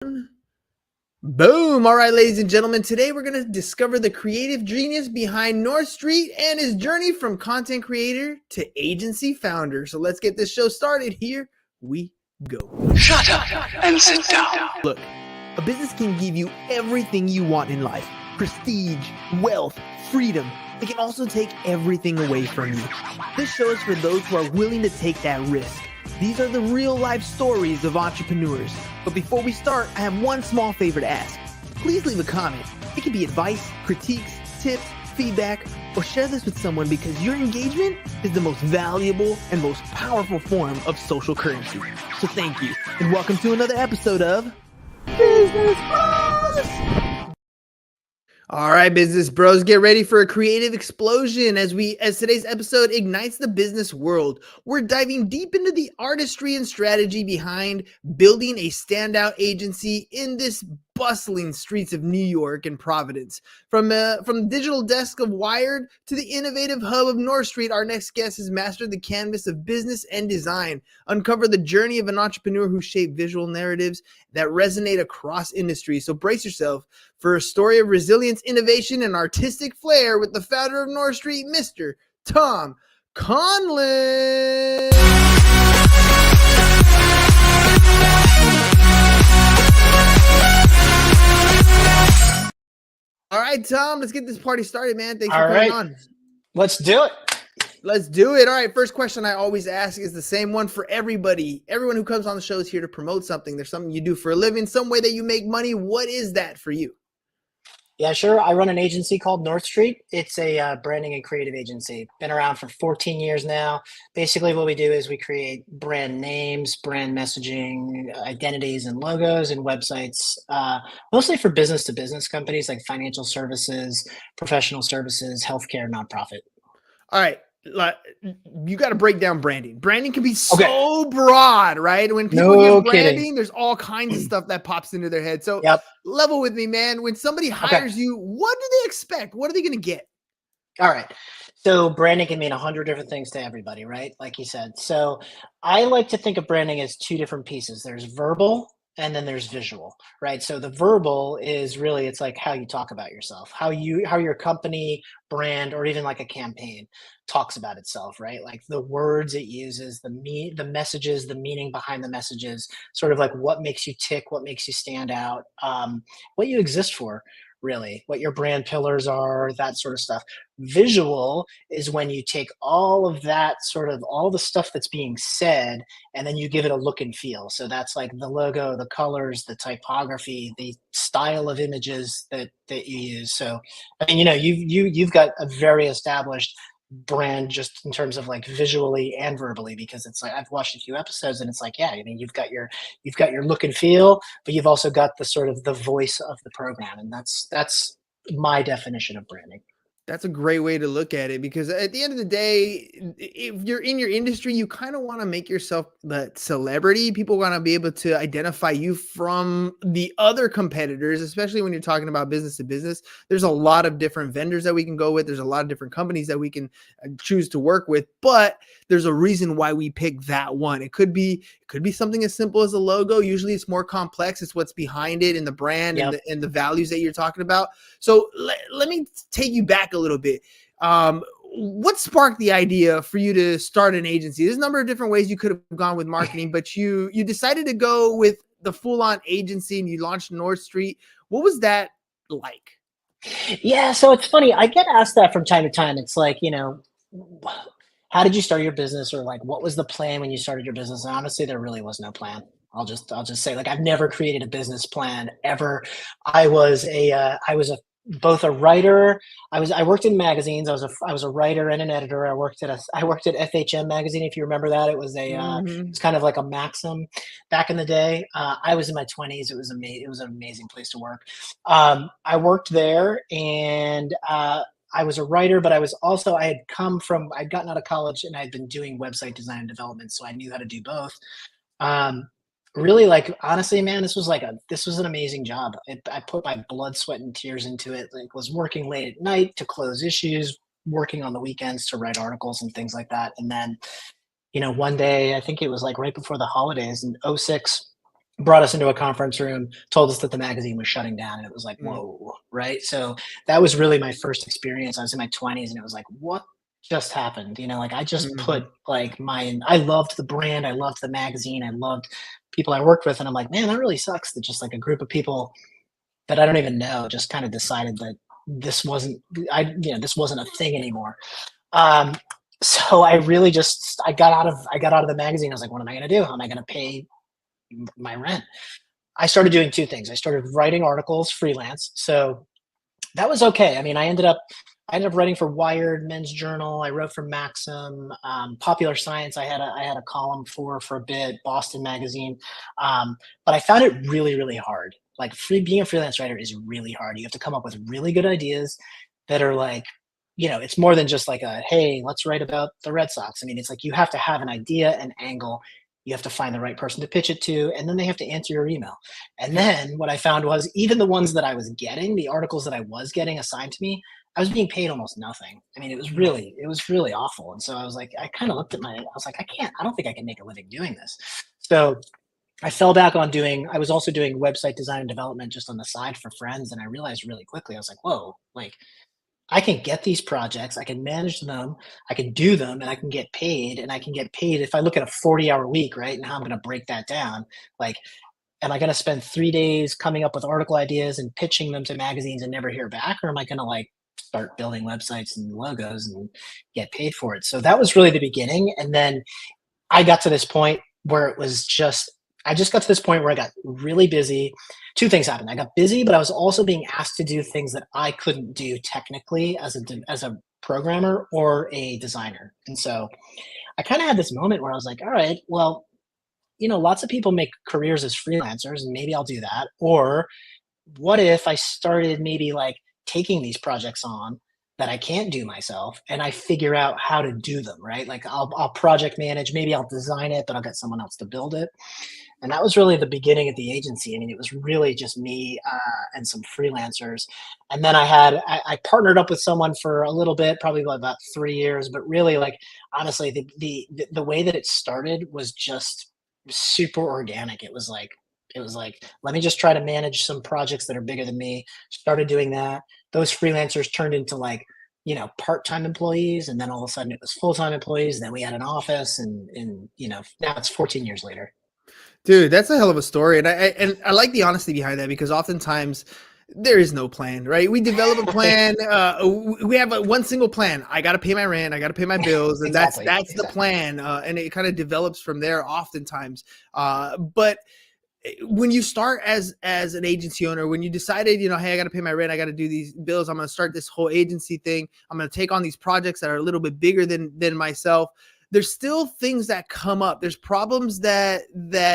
Boom. All right, ladies and gentlemen, today we're going to discover the creative genius behind North Street and his journey from content creator to agency founder. So let's get this show started. Here we go. Shut up and sit down. Look, a business can give you everything you want in life: prestige, wealth, freedom. It can also take everything away from you. This show is for those who are willing to take that risk. These are the real life stories of entrepreneurs. But before we start, I have one small favor to ask. Please leave a comment. It can be advice, critiques, tips, feedback, or share this with someone because your engagement is the most valuable and most powerful form of social currency. So thank you, and welcome to another episode of Business Bros. All right, business bros, get ready for a creative explosion as today's episode ignites the business world. We're diving deep into the artistry and strategy behind building a standout agency in this bustling streets of New York and Providence. From the digital desk of Wired to the innovative hub of North Street, our next guest has mastered the canvas of business and design, uncover the journey of an entrepreneur who shaped visual narratives that resonate across industries. So brace yourself for a story of resilience, innovation, and artistic flair with the founder of North Street, Mr. Tom Conlon. All right, Tom, let's get this party started, man. Thanks for coming on. Let's do it. Let's do it. All right, first question I always ask is the same one for everybody. Everyone who comes on the show is here to promote something. There's something you do for a living, some way that you make money. What is that for you? Yeah, sure. I run an agency called North Street. It's a branding and creative agency. Been around for 14 years now. Basically, what we do is we create brand names, brand messaging, identities, and logos and websites, mostly for business-to-business companies like financial services, professional services, healthcare, nonprofit. All right. You got to break down branding. Branding can be so broad, right? When people hear branding, there's all kinds of stuff that pops into their head. So level with me, man. When somebody hires you, what do they expect? What are they going to get? All right. So branding can mean 100 different things to everybody, right? Like you said. So I like to think of branding as two different pieces. There's verbal and then there's visual, right? So the verbal is really, it's like how you talk about yourself, how your company, brand, or even like a campaign talks about itself, right? Like the words it uses, the messages, the meaning behind the messages, sort of like what makes you tick, what makes you stand out, what you exist for, really, what your brand pillars are, that sort of stuff. Visual is when you take all of that, sort of all the stuff that's being said, and then you give it a look and feel. So that's like the logo, the colors, the typography, the style of images that you use. So I mean, you've got a very established brand just in terms of like visually and verbally, because it's like I've watched a few episodes and it's like, yeah, I mean, you've got your look and feel, but you've also got the sort of the voice of the program, and that's my definition of branding. That's a great way to look at it, because at the end of the day, if you're in your industry, you kind of want to make yourself the celebrity. People want to be able to identify you from the other competitors, especially when you're talking about business to business. There's a lot of different vendors that we can go with. There's a lot of different companies that we can choose to work with, but there's a reason why we pick that one. It could be something as simple as a logo. Usually it's more complex. It's what's behind it and the brand and the values that you're talking about. So let me take you back a little bit. What sparked the idea for you to start an agency? There's a number of different ways you could have gone with marketing, but you decided to go with the full-on agency and you launched North Street. What was that like? Yeah, so it's funny. I get asked that from time to time. It's like, how did you start your business, or like what was the plan when you started your business? And honestly, there really was no plan. I'll just say, like, I've never created a business plan ever. I was both a writer. I worked in magazines. I was a writer and an editor. I worked at FHM magazine, if you remember that. It was it's kind of like a Maxim back in the day. I was in my 20s. It was amazing. It was an amazing place to work. I worked there, and I was a writer, but I'd gotten out of college and I'd been doing website design and development, so I knew how to do both. Really, like, honestly, man, this was an amazing job. I put my blood, sweat, and tears into it. Like, was working late at night to close issues, working on the weekends to write articles and things like that. And then, one day, I think it was like right before the holidays in '06, brought us into a conference room, told us that the magazine was shutting down, and it was like, Mm, whoa, right? So that was really my first experience. I was in my 20s, and it was like, what just happened? Like I just put mhm. like I loved the brand, I loved the magazine, I loved people I worked with, and I'm like, man, that really sucks that just like a group of people that I don't even know just kind of decided that this wasn't this wasn't a thing anymore. Um, so I really just I got out of the magazine. I was like, what am I going to do? How am I going to pay my rent? I started doing two things. I started writing articles freelance. So that was okay. I mean, I ended up writing for Wired, Men's Journal. I wrote for Maxim, Popular Science. I had a column for a bit, Boston Magazine. But I found it really really hard. Like being a freelance writer is really hard. You have to come up with really good ideas that are like, it's more than just like a hey, let's write about the Red Sox. I mean, it's like you have to have an idea, an angle. You have to find the right person to pitch it to, and then they have to answer your email. And Yep. then what I found was even the ones that I was getting, the articles that I was getting assigned to me, I was being paid almost nothing. I mean, Mm. it was really awful. And so I was like, I kind of looked at I was like, I don't think I can make a living doing this. So I fell back on I was also doing website design and development just on the side for friends. And I realized really quickly, I was like, whoa, like I can get these projects, I can manage them, I can do them, and I can get paid. And I can get paid if I look at a 40-hour week, right? And how I'm going to break that down. Like, am I going to spend 3 days coming up with article ideas and pitching them to magazines and never hear back? Or am I going to like start building websites and logos and get paid for it? So that was really the beginning. And then I got to this point where I just got to this point where I got really busy. Two things happened. I got busy, but I was also being asked to do things that I couldn't do technically as a programmer or a designer. And so I kind of had this moment where I was like, all right, well, lots of people make careers as freelancers, and maybe I'll do that. Or what if I started maybe like taking these projects on that I can't do myself and I figure out how to do them, right? Like I'll project manage, maybe I'll design it, but I'll get someone else to build it. And that was really the beginning of the agency. I mean, it was really just me and some freelancers. And then I partnered up with someone for a little bit, probably about 3 years, but really like, honestly, the way that it started was just super organic. It was like, let me just try to manage some projects that are bigger than me. Started doing that. Those freelancers turned into like, part-time employees. And then all of a sudden it was full-time employees. And then we had an office and now it's 14 years later. Dude, that's a hell of a story, and I like the honesty behind that because oftentimes there is no plan, right? We develop a plan. We have one single plan. I got to pay my rent. I got to pay my bills, and Exactly, that's the exactly. plan. And it kind of develops from there, oftentimes. But when you start as an agency owner, when you decided, hey, I got to pay my rent, I got to do these bills, I'm going to start this whole agency thing, I'm going to take on these projects that are a little bit bigger than myself. There's still things that come up. There's problems that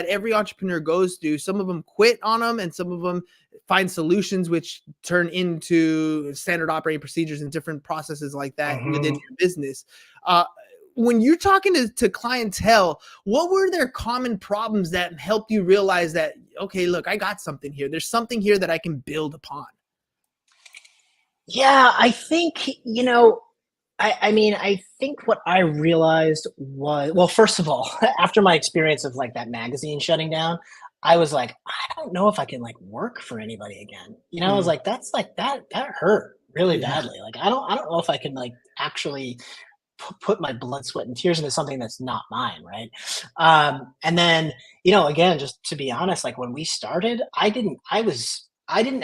every entrepreneur goes through. Some of them quit on them, and some of them find solutions which turn into standard operating procedures and different processes like that within Mhm. your business. uh, when you're talking to clientele, what were their common problems that helped you realize that, okay, look, I got something here. There's something here that I can build upon. Yeah, I think, I mean, I think what I realized was, well, first of all, after my experience of like that magazine shutting down, I was like, I don't know if I can like work for anybody again. I was Mm, like, that's like that hurt really yeah. badly. Like, I don't know if I can like actually put my blood, sweat, and tears into something that's not mine, right? And then, again, just to be honest, like when we started, I didn't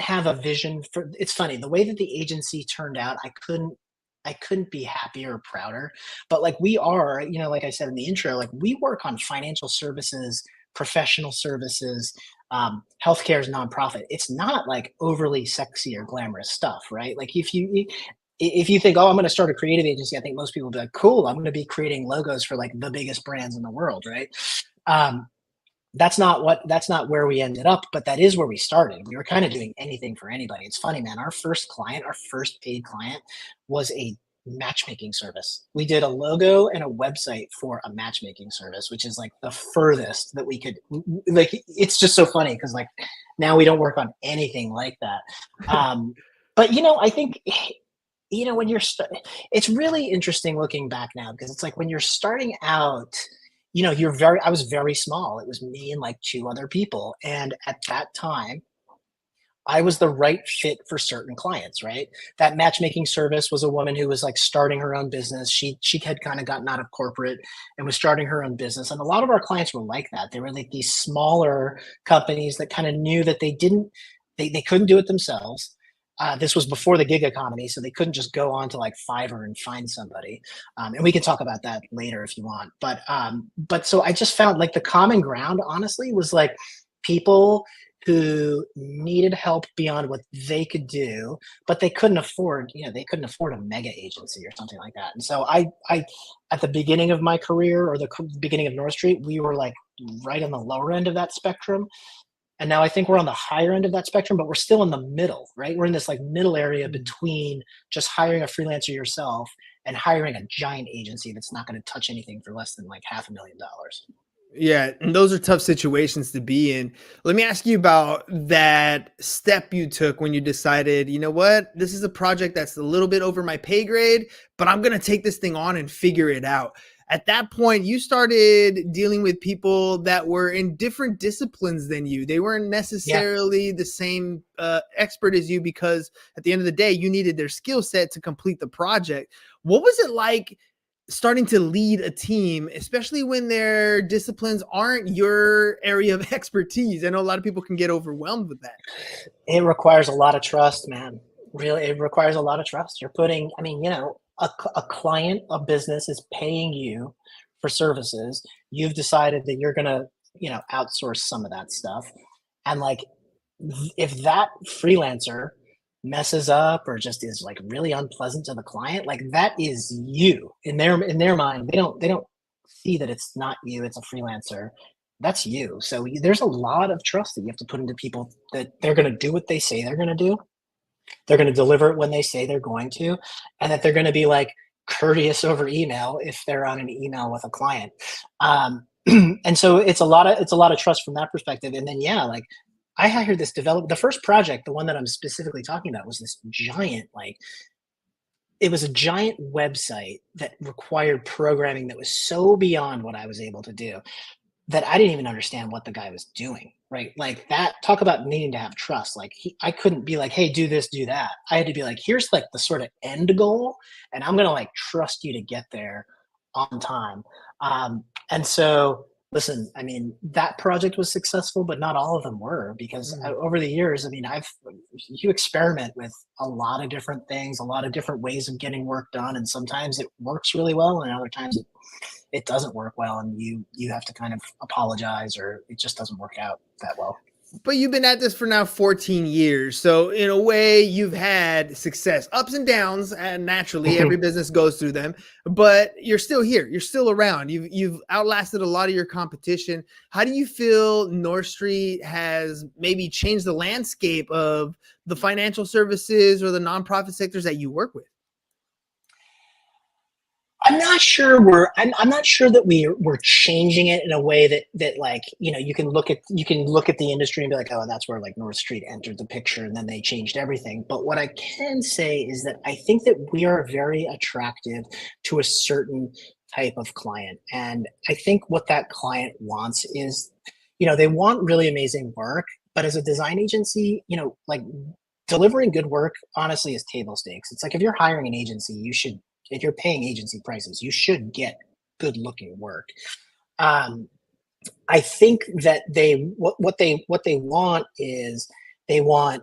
have a vision for. It's funny the way that the agency turned out. I couldn't be happier or prouder. But like we are, like I said in the intro, like we work on financial services, professional services. Healthcare is nonprofit. It's not like overly sexy or glamorous stuff, right? Like if you think, oh, I'm going to start a creative agency, I think most people will be like, cool, I'm going to be creating logos for like the biggest brands in the world, right? Um, that's not where we ended up, but that is where we started. We were kind of doing anything for anybody. It's funny, man. Our first paid client was a matchmaking service. We did a logo and a website for a matchmaking service, which is like the furthest that we could. Like, it's just so funny because like now we don't work on anything like that. But I think when it's really interesting looking back now because it's like when you're starting out, I was very small. It was me and like two other people. And at that time, I was the right fit for certain clients, right? That matchmaking service was a woman who was like starting her own business. She had kind of gotten out of corporate and was starting her own business. And a lot of our clients were like that. They were like these smaller companies that kind of knew that they couldn't do it themselves. This was before the gig economy, so they couldn't just go on to like Fiverr and find somebody. And we can talk about that later if you want. But so I just found like the common ground, honestly, was like people who needed help beyond what they could do, but they couldn't afford a mega agency or something like that. And so I at the beginning of my career or the beginning of North Street, we were like right on the lower end of that spectrum. And now I think we're on the higher end of that spectrum, but we're still in the middle, right? We're in this like middle area between just hiring a freelancer yourself and hiring a giant agency that's not going to touch anything for less than like $500,000. Yeah, and those are tough situations to be in. Let me ask you about that step you took when you decided, you know what, this is a project that's a little bit over my pay grade, but I'm going to take this thing on and figure it out. At that point, you started dealing with people that were in different disciplines than you. They weren't Yeah. necessarily the same expert as you because at the end of the day, you needed their skill set to complete the project. What was it like starting to lead a team, especially when their disciplines aren't your area of expertise? I know a lot of people can get overwhelmed with that. It requires a lot of trust, man. Really, it requires a lot of trust. You're putting, I mean, a client, a business is paying you for services. You've decided that you're going to, outsource some of that stuff. And like, if that freelancer messes up or just is like really unpleasant to the client, like that is you in their mind. They don't see that it's not you, it's a freelancer. That's you. So there's a lot of trust that you have to put into people that they're going to do what they say they're going to do. They're going to deliver it when they say they're going to, and that they're going to be like courteous over email if they're on an email with a client. And so it's a lot of trust from that perspective. And then yeah, like I hired this develop the first project, the one that I'm specifically talking about was this giant, like it was a giant website that required programming that was so beyond what I was able to do that I didn't even understand what the guy was doing, right? Like that, talk about needing to have trust. Like I couldn't be like, hey, do this, do that. I had to be like, here's like the sort of end goal, and I'm gonna like trust you to get there on time. And so, listen, I mean, that project was successful, but not all of them were because Mm. over the years, I mean, you experiment with a lot of different things, a lot of different ways of getting work done, and sometimes it works really well, and other times it doesn't work well and you have to kind of apologize or it just doesn't work out that well. But you've been at this for now 14 years. So, in a way, you've had success, ups and downs, and naturally, every business goes through them. But you're still here. You're still around. You've outlasted a lot of your competition. How do you feel North Street has maybe changed the landscape of the financial services or the nonprofit sectors that you work with? I'm not sure that we're changing it in a way that like you can look at the industry and be like, oh, that's where like North Street entered the picture and then they changed everything. But what I can say is that I think that we are very attractive to a certain type of client. And I think what that client wants is, they want really amazing work, but as a design agency, like delivering good work honestly is table stakes. It's like if you're hiring an agency, if you're paying agency prices, you should get good looking work. Um, I think that what they want is they want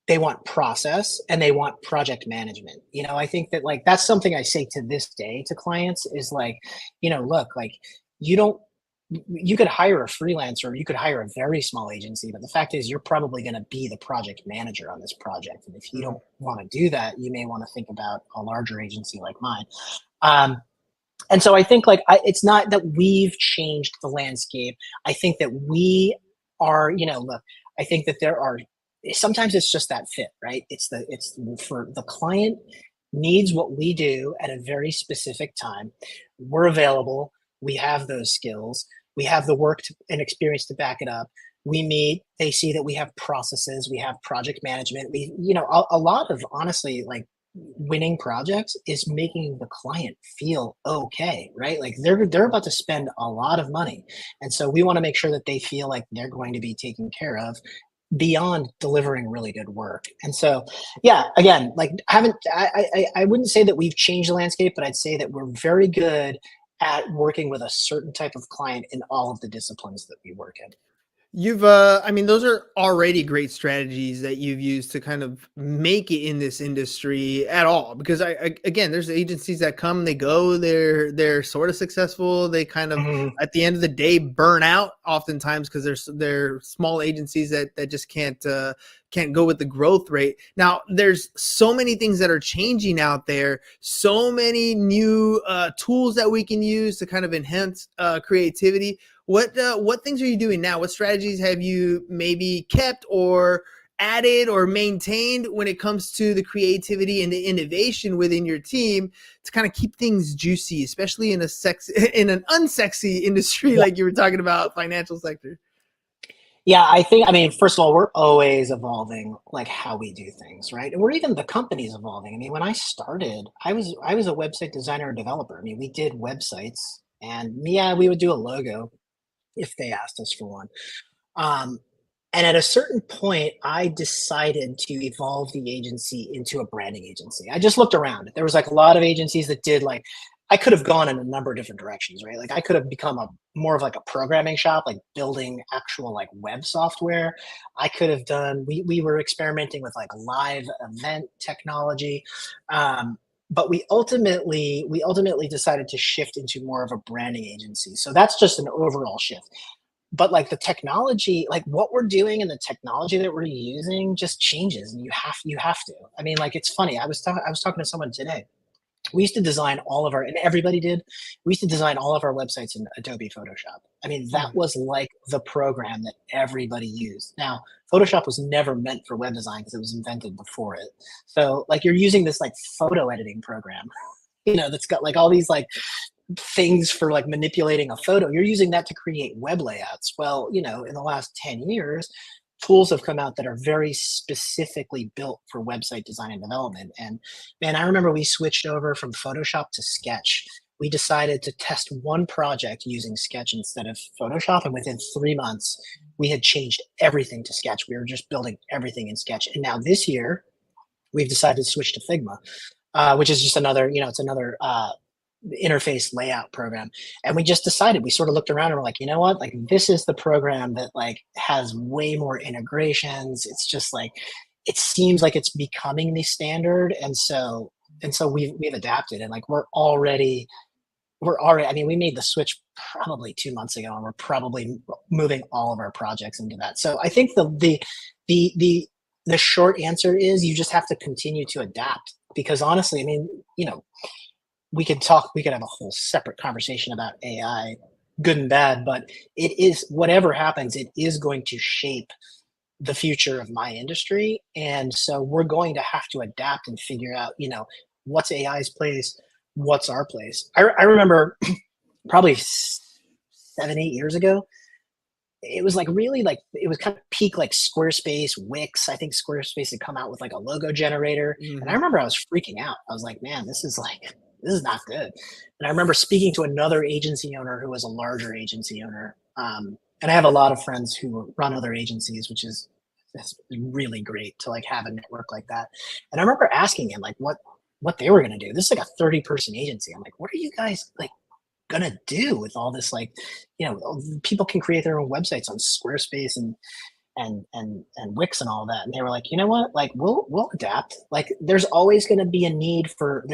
they want process and they want project management. I think that like that's something I say to this day to clients is like, look, like you don't you could hire a freelancer, you could hire a very small agency, but the fact is you're probably going to be the project manager on this project. And if you Mm. don't want to do that, you may want to think about a larger agency like mine. Um, and so I think like it's not that we've changed the landscape. I think that we are, look, I think that there are sometimes it's just that fit, right? It's for the client needs what we do at a very specific time. We're available. We have those skills. We have the work and experience to back it up. We meet, they see that we have processes, we have project management. A lot of honestly, like winning projects is making the client feel okay, right? Like they're about to spend a lot of money. And so we want to make sure that they feel like they're going to be taken care of beyond delivering really good work. And so, yeah, again, like haven't I wouldn't say that we've changed the landscape, but I'd say that we're very good at working with a certain type of client in all of the disciplines that we work in. You've, I mean, those are already great strategies that you've used to kind of make it in this industry at all. Because again, there's agencies that come, they go, they're sort of successful. They kind of, Mhm. at the end of the day, burn out oftentimes because they're small agencies that just can't go with the growth rate. Now, there's so many things that are changing out there, so many new tools that we can use to kind of enhance creativity. What things are you doing now? What strategies have you maybe kept or added or maintained when it comes to the creativity and the innovation within your team to kind of keep things juicy, especially in in an unsexy industry Yeah. like you were talking about, financial sector? Yeah, I think, I mean, first of all, we're always evolving like how we do things, right? And we're even the company's evolving. I mean, when I started, I was a website designer and developer. I mean, we did websites and yeah, we would do a logo if they asked us for one. Um, and at a certain point, I decided to evolve the agency into a branding agency. I just looked around. There was like a lot of agencies that did like, I could have gone in a number of different directions, right? Like I could have become a more of like a programming shop, like building actual like web software. I could have done, we were experimenting with like live event technology. But we ultimately decided to shift into more of a branding agency. So that's just an overall shift, but like the technology, like what we're doing and the technology that we're using just changes, and you have to. I mean, like it's funny. I was talking to someone today. We used to design all of our, and everybody did. We used to design all of our websites in Adobe Photoshop. I mean, that Mm. was like the program that everybody used. Now, Photoshop was never meant for web design because it was invented before it. So, like, you're using this like photo editing program, that's got like all these like things for like manipulating a photo. You're using that to create web layouts. Well, in the last 10 years, tools have come out that are very specifically built for website design and development. And man, I remember we switched over from Photoshop to Sketch. We decided to test one project using Sketch instead of Photoshop. And within 3 months, we had changed everything to Sketch. We were just building everything in Sketch. And now this year, we've decided to switch to Figma, which is just another, it's another interface layout program. And we just decided, we sort of looked around and we're like, you know what, like this is the program that like has way more integrations. It's just like, it seems like it's becoming the standard. And so we've adapted, and like we're already, I mean, we made the switch probably 2 months ago, and we're probably moving all of our projects into that. So I think the short answer is you just have to continue to adapt, because honestly, I mean, we could have a whole separate conversation about AI, good and bad, but it is, whatever happens, it is going to shape the future of my industry. And so we're going to have to adapt and figure out, what's AI's place, what's our place. I remember probably 7, 8 years ago, it was like really like, it was kind of peak like Squarespace, Wix. I think Squarespace had come out with like a logo generator. And I Mhm. remember I was freaking out. I was like, man, this is not good. And I remember speaking to another agency owner who was a larger agency owner. And I have a lot of friends who run other agencies, which is, that's really great to like have a network like that. And I remember asking him like what they were going to do. This is like a 30-person agency. I'm like, what are you guys like gonna do with all this? Like, people can create their own websites on Squarespace and Wix and all that. And they were like, you know what? Like, we'll adapt. Like, there's always going to be a need for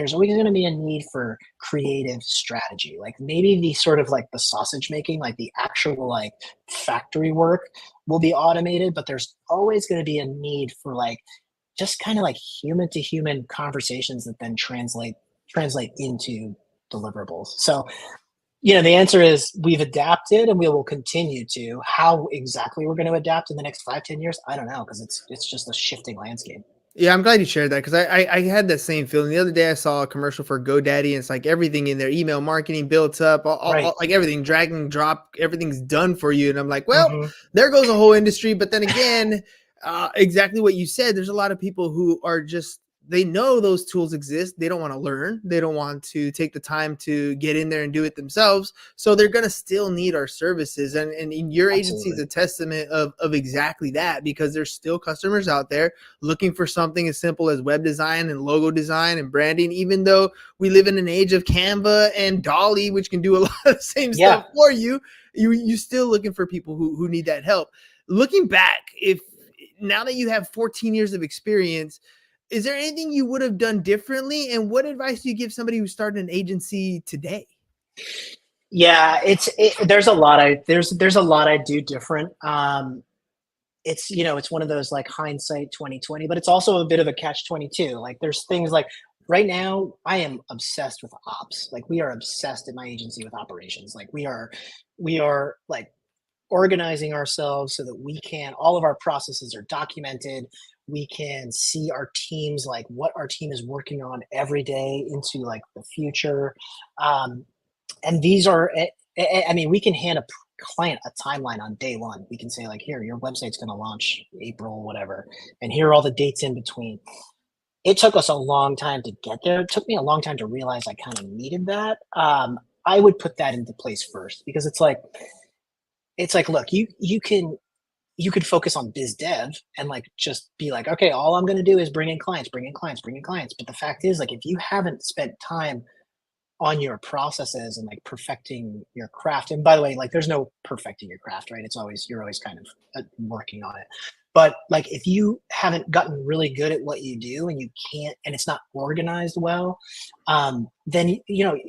creative strategy. Like maybe the sort of like the sausage making, like the actual like factory work will be automated, but there's always going to be a need for like just kind of like human to human conversations that then translate into deliverables. So the answer is we've adapted and we will continue to. How exactly we're going to adapt in the next 5, 10 years, I don't know, because it's just a shifting landscape. Yeah, I'm glad you shared that because I had that same feeling. The other day I saw a commercial for GoDaddy and it's like everything in their email marketing built up, Right. like everything drag and drop, everything's done for you. And I'm like, well, Hmm. there goes a whole industry. But then again, exactly what you said. There's a lot of people who are just they know those tools exist. They don't want to learn. They don't want to take the time to get in there and do it themselves. So they're going to still need our services. And in your agency is Absolutely. a testament of exactly that, because there's still customers out there looking for something as simple as web design and logo design and branding, even though we live in an age of Canva and Dolly, which can do a lot of the same Yeah. stuff for you. You still looking for people who need that help. Looking back, if now that you have 14 years of experience, is there anything you would have done differently? And what advice do you give somebody who's starting an agency today? Yeah, there's a lot there's a lot I do different. It's, it's one of those like hindsight 2020, but it's also a bit of a catch 22. Like there's things like right now I am obsessed with ops. Like we are obsessed at my agency with operations. Like we are like organizing ourselves so that we can all of our processes are documented. We can see our teams, like what our team is working on every day into like the future. And these are I mean, we can hand a client a timeline on day one. We can say like, here, your website's going to launch April whatever, and here are all the dates in between. It took us a long time to get there. It took me a long time to realize I kind of needed that. I would put that into place first, because it's like, look, you could focus on biz dev and like just be like, okay, all I'm going to do is bring in clients, bring in clients, bring in clients. But the fact is, like, if you haven't spent time on your processes and like perfecting your craft, and by the way, like there's no perfecting your craft, right? you're always kind of working on it. But like if you haven't gotten really good at what you do and you can't, and it's not organized well, then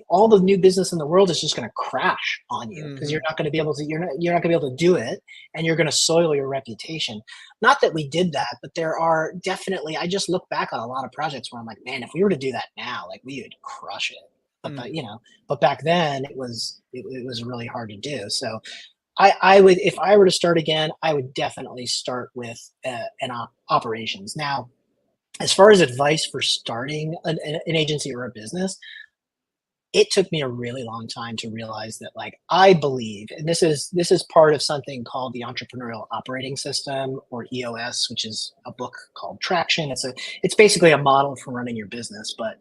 all the new business in the world is just going to crash on you, because you're Mhm. not going to be able to you're not going to be able to do it, and you're going to soil your reputation. Not that we did that, but there are definitely, I just look back on a lot of projects where I'm like, man, if we were to do that now, like we would crush it. But Mm. but back then it was really hard to do. So I would, if I were to start again, I would definitely start with operations. Now, as far as advice for starting an agency or a business, it took me a really long time to realize that, like, I believe, and this is part of something called the Entrepreneurial Operating System, or EOS, which is a book called Traction. It's basically a model for running your business. But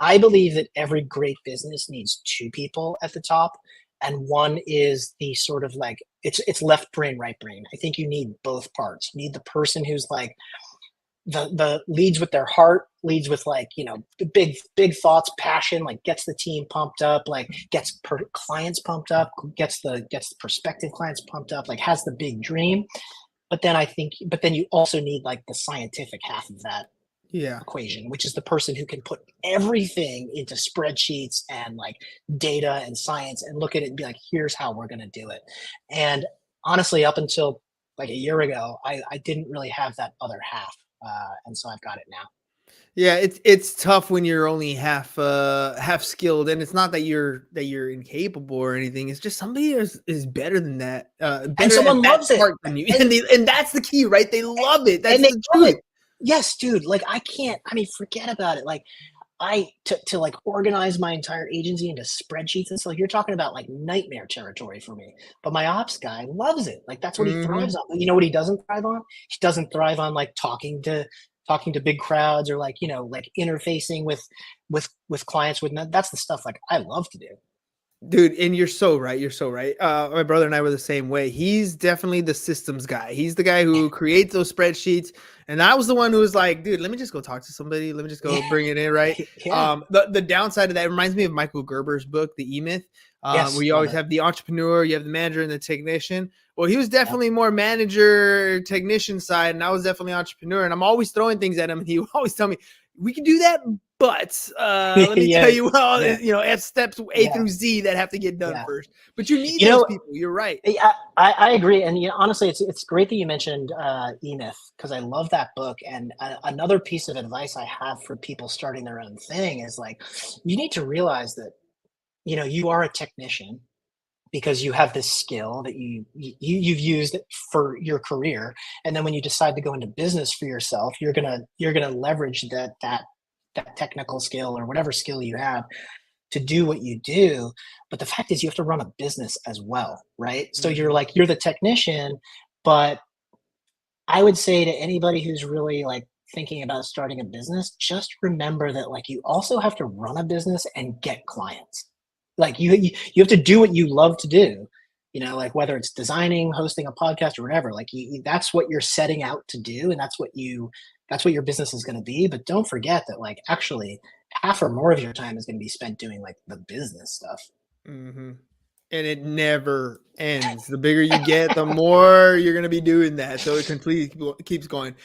I believe that every great business needs two people at the top, and one is the sort of like, it's left brain, right brain. I think you need both parts. You need the person who's like the leads with their heart, leads with like, the big thoughts, passion, like gets the team pumped up, like gets clients pumped up, gets the prospective clients pumped up, like has the big dream. But then you also need like the scientific half of that Yeah. equation, which is the person who can put everything into spreadsheets and like data and science and look at it and be like, here's how we're going to do it. And honestly, up until like a year ago, I didn't really have that other half. And so I've got it now. Yeah, it's tough when you're only half skilled, and it's not that you're incapable or anything. It's just somebody is better than that, And better at someone that loves it. part than you, And, and that's the key, right? They love it. and That's they the love truth. it. Yes, dude. Like I mean, forget about it. Like to like organize my entire agency into spreadsheets and stuff. You're talking about like nightmare territory for me. But my ops guy loves it. Like that's what he thrives Mhm. on. You know what he doesn't thrive on? He doesn't thrive on like talking to big crowds, or like like interfacing with clients. That's the stuff like I love to do. Dude, and you're so right. You're so right. My brother and I were the same way. He's definitely the systems guy. He's the guy who creates those spreadsheets. And I was the one who was like, dude, let me just go talk to somebody. Let me just go Yeah, bring it in, right? yeah, The downside of that reminds me of Michael Gerber's book, The E Myth, where yes, you love always it. have the entrepreneur, you have the manager, and the technician. Well, he was Yep. definitely more manager, technician side, and I was definitely entrepreneur. And I'm always throwing things at him, and he would always tell me, we can do that, but let me tell Yeah, you, well, yeah, F steps A yeah, through Z that have to get done yeah. first. But you need You those know, people. You're right. I agree, and honestly, it's great that you mentioned E-Myth, because I love that book. And another piece of advice I have for people starting their own thing is like, you need to realize that you are a technician because you have this skill that you've used for your career, and then when you decide to go into business for yourself, you're gonna leverage that technical skill or whatever skill you have to do what you do. But the fact is, you have to run a business as well, right? So you're Mhm. like, you're the technician, but I would say to anybody who's really like thinking about starting a business, just remember that like you also have to run a business and get clients. Like you have to do what you love to do, like whether it's designing, hosting a podcast or whatever, like that's what you're setting out to do. And that's what your business is going to be. But don't forget that like actually half or more of your time is going to be spent doing like the business stuff. Hmm. And it never ends. The bigger you get, the more you're gonna be doing that. So it completely keeps going.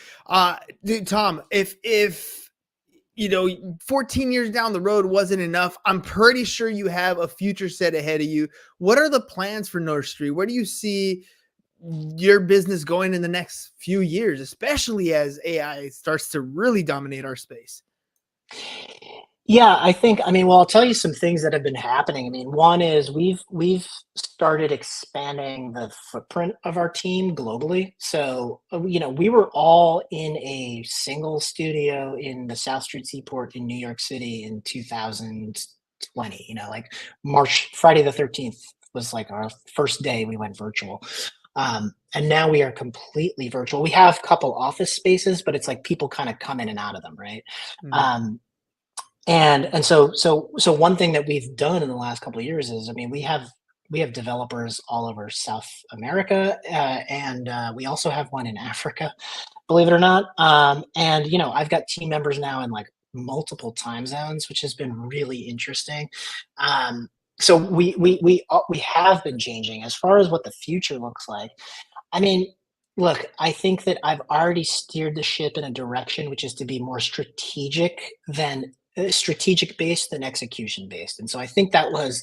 Dude, Tom, if 14 years down the road wasn't enough, I'm pretty sure you have a future set ahead of you. What are the plans for North Street? Where do you see your business going in the next few years, especially as AI starts to really dominate our space? Yeah, well, I'll tell you some things that have been happening. I mean, one is we've started expanding the footprint of our team globally. So, we were all in a single studio in the South Street Seaport in New York City in 2020, like Friday the 13th was like our first day we went virtual. And now we are completely virtual. We have a couple office spaces, but it's like people kind of come in and out of them, right? Mhm. And so one thing that we've done in the last couple of years is, I mean, we have developers all over South America, and we also have one in Africa, believe it or not. And I've got team members now in like multiple time zones, which has been really interesting. So we have been changing as far as what the future looks like. I mean, look, I think that I've already steered the ship in a direction which is to be more strategic based than execution based. And so I think that was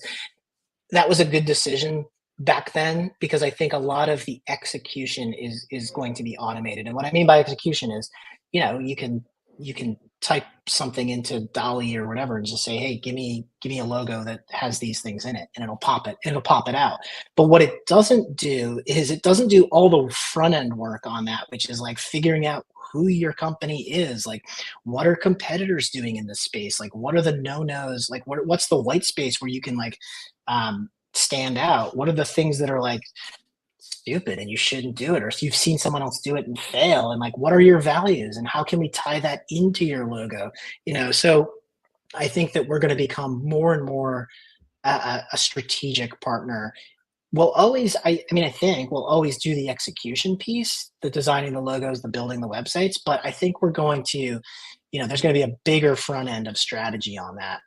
a good decision back then because I think a lot of the execution is going to be automated. And what I mean by execution is, you can type something into Dolly or whatever and just say, "Hey, give me a logo that has these things in it," and it'll pop it out. But what it doesn't do is it doesn't do all the front end work on that, which is like figuring out who your company is, like what are competitors doing in this space, like what are the no-nos, like what's the white space where you can like stand out, what are the things that are like stupid and you shouldn't do it, or if you've seen someone else do it and fail, and like what are your values and how can we tie that into your logo. So I think that we're going to become more and more a strategic partner. We'll always, I think we'll always do the execution piece, the designing the logos, the building the websites, but I think we're going to, there's going to be a bigger front end of strategy on that.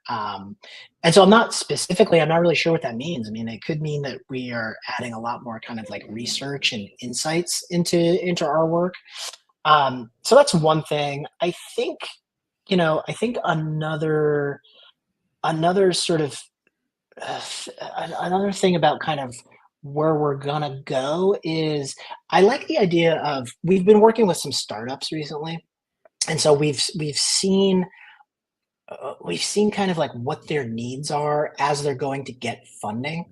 And so I'm not really sure what that means. I mean, it could mean that we are adding a lot more kind of like research and insights into our work. So that's one thing. I think another sort of another thing about kind of where we're gonna go is I like the idea of we've been working with some startups recently, and so we've seen kind of like what their needs are as they're going to get funding,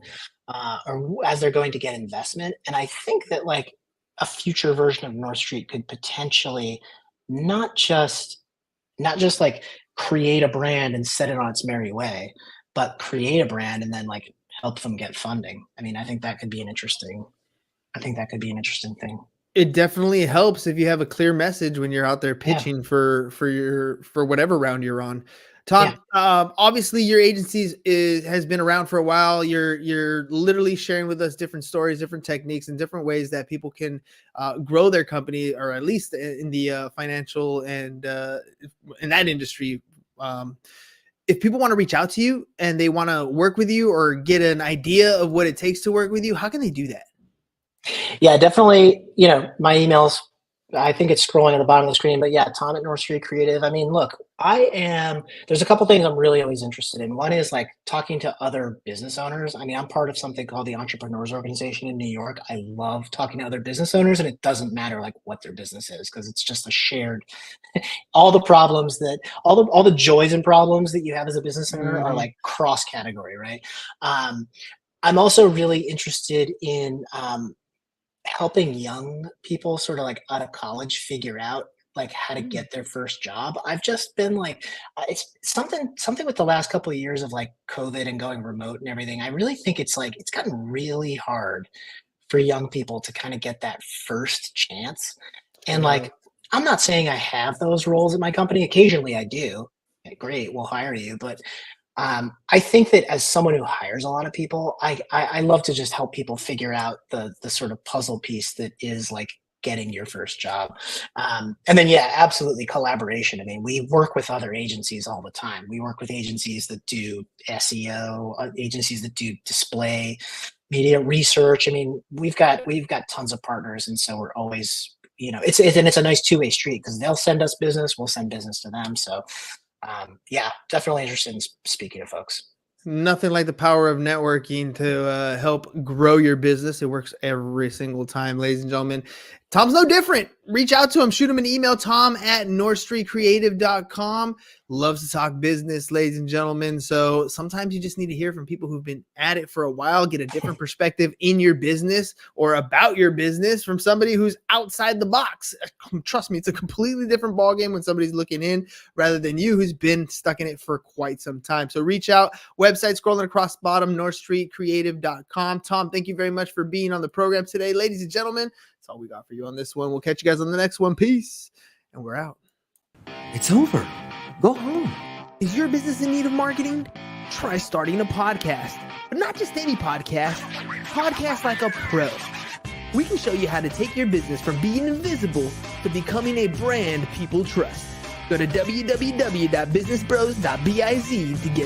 as they're going to get investment, and I think that like a future version of North Street could potentially not just not just like create a brand and set it on its merry way, but create a brand and then like help them get funding. I mean, I think that could be an interesting thing. It definitely helps if you have a clear message when you're out there Yeah. pitching for whatever round you're on. Yeah. Tom, obviously your agency has been around for a while. You're literally sharing with us different stories, different techniques, and different ways that people can grow their company, or at least in the financial and in that industry. Um, if people want to reach out to you and they want to work with you or get an idea of what it takes to work with you, how can they do that? Yeah, definitely. My emails, I think it's scrolling at the bottom of the screen, but yeah, Tom at North Street Creative. I mean, look, there's a couple things I'm really always interested in. One is like talking to other business owners. I mean, I'm part of something called the Entrepreneurs Organization in New York. I love talking to other business owners, and it doesn't matter like what their business is because it's just a shared, all the joys and problems that you have as a business owner are Mhm. like cross category, right? Um, I'm also really interested in helping young people sort of like out of college figure out like how to Mm. get their first job. I've just been like, it's something with the last couple of years of like COVID and going remote and everything. I really think it's like it's gotten really hard for young people to kind of get that first chance. And Yeah. like I'm not saying I have those roles at my company. Occasionally I do. Okay, great, we'll hire you. But I think that as someone who hires a lot of people, I love to just help people figure out the sort of puzzle piece that is like getting your first job. And then yeah, absolutely collaboration. I mean, we work with other agencies all the time. We work with agencies that do SEO, agencies that do display, media research. I mean, we've got tons of partners, and so we're always, it's a nice two-way street because they'll send us business, we'll send business to them. So yeah, definitely interested in speaking to folks. Nothing like the power of networking to help grow your business. It works every single time, ladies and gentlemen. Tom's no different. Reach out to him, shoot him an email, tom@northstreetcreative.com. Loves to talk business, ladies and gentlemen. So sometimes you just need to hear from people who've been at it for a while, get a different perspective in your business or about your business from somebody who's outside the box. Trust me, it's a completely different ballgame when somebody's looking in rather than you who's been stuck in it for quite some time. So reach out. Website scrolling across the bottom, northstreetcreative.com. Tom, thank you very much for being on the program today. Ladies and gentlemen, that's all we got for you on this one. We'll catch you guys on the next one. Peace. And we're out. It's over. Go home. Is your business in need of marketing? Try starting a podcast, but not just any podcast. Podcast like a pro. We can show you how to take your business from being invisible to becoming a brand people trust. Go to www.businessbros.biz to get